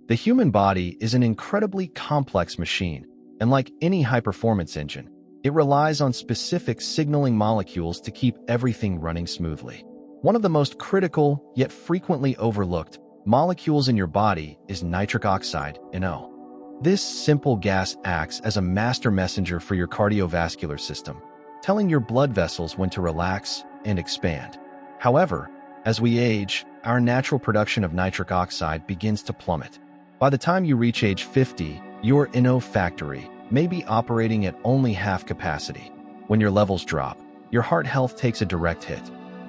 The human body is an incredibly complex machine, and like any high-performance engine, it relies on specific signaling molecules to keep everything running smoothly. One of the most critical, yet frequently overlooked, molecules in your body is nitric oxide, NO. This simple gas acts as a master messenger for your cardiovascular system, telling your blood vessels when to relax and expand. However, as we age, our natural production of nitric oxide begins to plummet. By the time you reach age 50, your NO factory may be operating at only half capacity. When your levels drop, your heart health takes a direct hit.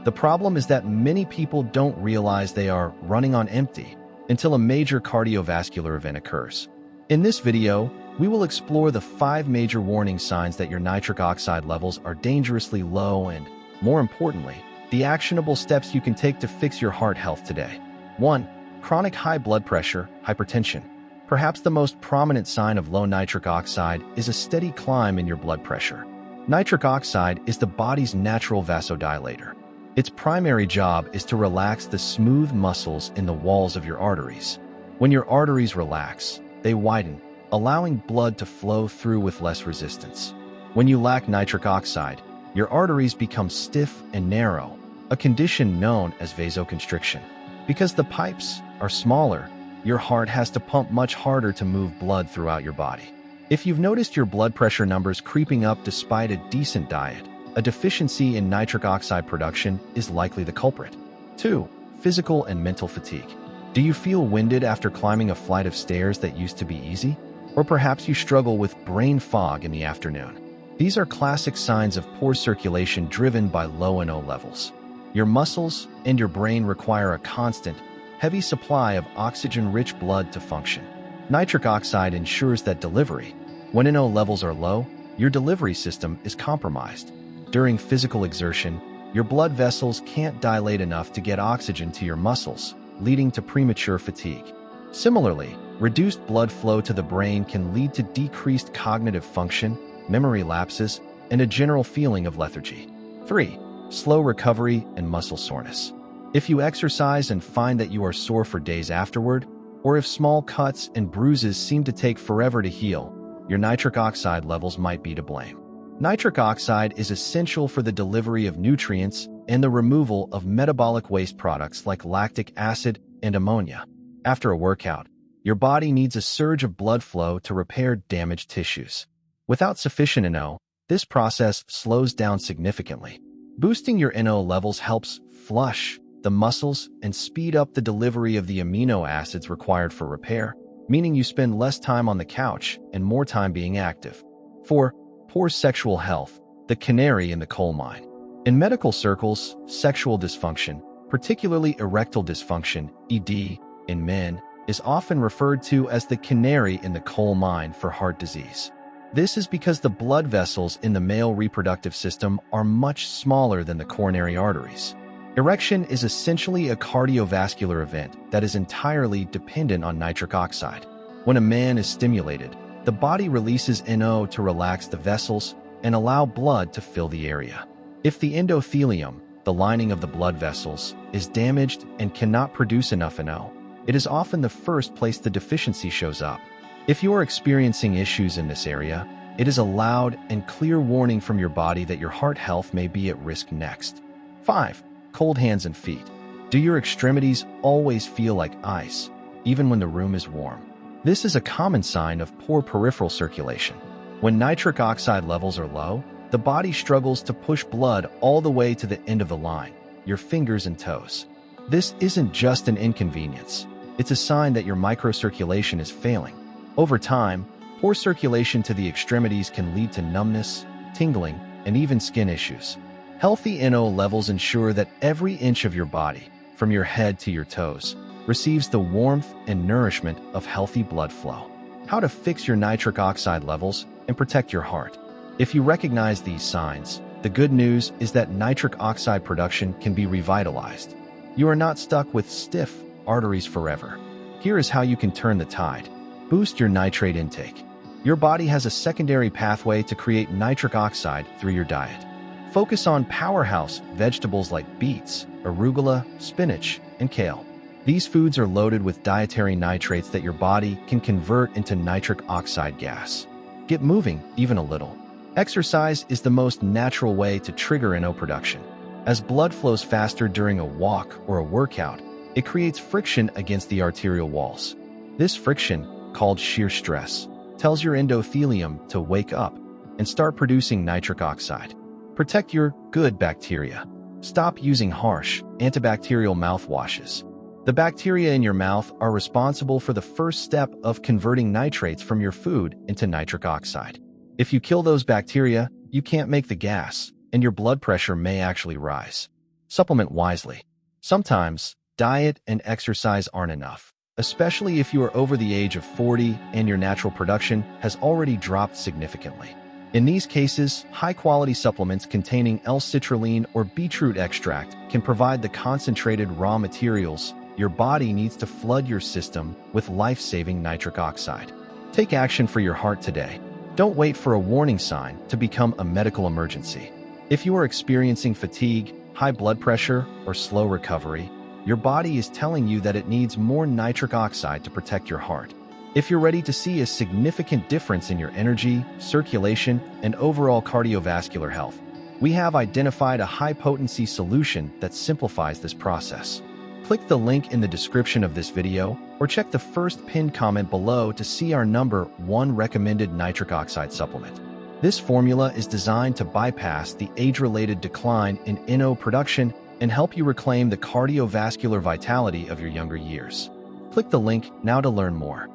The problem is that many people don't realize they are running on empty until a major cardiovascular event occurs. In this video, we will explore the 5 major warning signs that your nitric oxide levels are dangerously low and, more importantly, the actionable steps you can take to fix your heart health today. 1. Chronic high blood pressure, hypertension. Perhaps the most prominent sign of low nitric oxide is a steady climb in your blood pressure. Nitric oxide is the body's natural vasodilator. Its primary job is to relax the smooth muscles in the walls of your arteries. When your arteries relax, they widen, allowing blood to flow through with less resistance. When you lack nitric oxide, your arteries become stiff and narrow, a condition known as vasoconstriction. Because the pipes are smaller, your heart has to pump much harder to move blood throughout your body. If you've noticed your blood pressure numbers creeping up despite a decent diet, a deficiency in nitric oxide production is likely the culprit. 2. Physical and mental fatigue. Do you feel winded after climbing a flight of stairs that used to be easy? Or perhaps you struggle with brain fog in the afternoon. These are classic signs of poor circulation driven by low NO levels. Your muscles and your brain require a constant, heavy supply of oxygen-rich blood to function. Nitric oxide ensures that delivery. When NO levels are low, your delivery system is compromised. During physical exertion, your blood vessels can't dilate enough to get oxygen to your muscles, leading to premature fatigue. Similarly, reduced blood flow to the brain can lead to decreased cognitive function, memory lapses, and a general feeling of lethargy. 3. Slow recovery and muscle soreness. If you exercise and find that you are sore for days afterward, or if small cuts and bruises seem to take forever to heal, your nitric oxide levels might be to blame. Nitric oxide is essential for the delivery of nutrients and the removal of metabolic waste products like lactic acid and ammonia. After a workout, your body needs a surge of blood flow to repair damaged tissues. Without sufficient NO, this process slows down significantly. Boosting your NO levels helps flush the muscles and speed up the delivery of the amino acids required for repair, meaning you spend less time on the couch and more time being active. 4. Poor sexual health, the canary in the coal mine. In medical circles, sexual dysfunction, particularly erectile dysfunction, ED, in men, is often referred to as the canary in the coal mine for heart disease. This is because the blood vessels in the male reproductive system are much smaller than the coronary arteries. Erection is essentially a cardiovascular event that is entirely dependent on nitric oxide. When a man is stimulated, the body releases NO to relax the vessels and allow blood to fill the area. If the endothelium, the lining of the blood vessels, is damaged and cannot produce enough NO, it is often the first place the deficiency shows up. If you are experiencing issues in this area, it is a loud and clear warning from your body that your heart health may be at risk next. 5. Cold hands and feet. Do your extremities always feel like ice, even when the room is warm? This is a common sign of poor peripheral circulation. When nitric oxide levels are low, the body struggles to push blood all the way to the end of the line, your fingers and toes. This isn't just an inconvenience. It's a sign that your microcirculation is failing. Over time, poor circulation to the extremities can lead to numbness, tingling, and even skin issues. Healthy NO levels ensure that every inch of your body, from your head to your toes, receives the warmth and nourishment of healthy blood flow. How to fix your nitric oxide levels and protect your heart. If you recognize these signs, the good news is that nitric oxide production can be revitalized. You are not stuck with stiff arteries forever. Here is how you can turn the tide. Boost your nitrate intake. Your body has a secondary pathway to create nitric oxide through your diet. Focus on powerhouse vegetables like beets, arugula, spinach, and kale. These foods are loaded with dietary nitrates that your body can convert into nitric oxide gas. Get moving, even a little. Exercise is the most natural way to trigger NO production. As blood flows faster during a walk or a workout, it creates friction against the arterial walls. This friction, called shear stress, tells your endothelium to wake up and start producing nitric oxide. Protect your good bacteria. Stop using harsh, antibacterial mouthwashes. The bacteria in your mouth are responsible for the first step of converting nitrates from your food into nitric oxide. If you kill those bacteria, you can't make the gas, and your blood pressure may actually rise. Supplement wisely. Sometimes, diet and exercise aren't enough, especially if you are over the age of 40 and your natural production has already dropped significantly. In these cases, high-quality supplements containing L-citrulline or beetroot extract can provide the concentrated raw materials your body needs to flood your system with life-saving nitric oxide. Take action for your heart today. Don't wait for a warning sign to become a medical emergency. If you are experiencing fatigue, high blood pressure, or slow recovery, your body is telling you that it needs more nitric oxide to protect your heart. If you're ready to see a significant difference in your energy, circulation, and overall cardiovascular health, we have identified a high-potency solution that simplifies this process. Click the link in the description of this video or check the first pinned comment below to see our #1 recommended nitric oxide supplement. This formula is designed to bypass the age-related decline in NO production and help you reclaim the cardiovascular vitality of your younger years. Click the link now to learn more.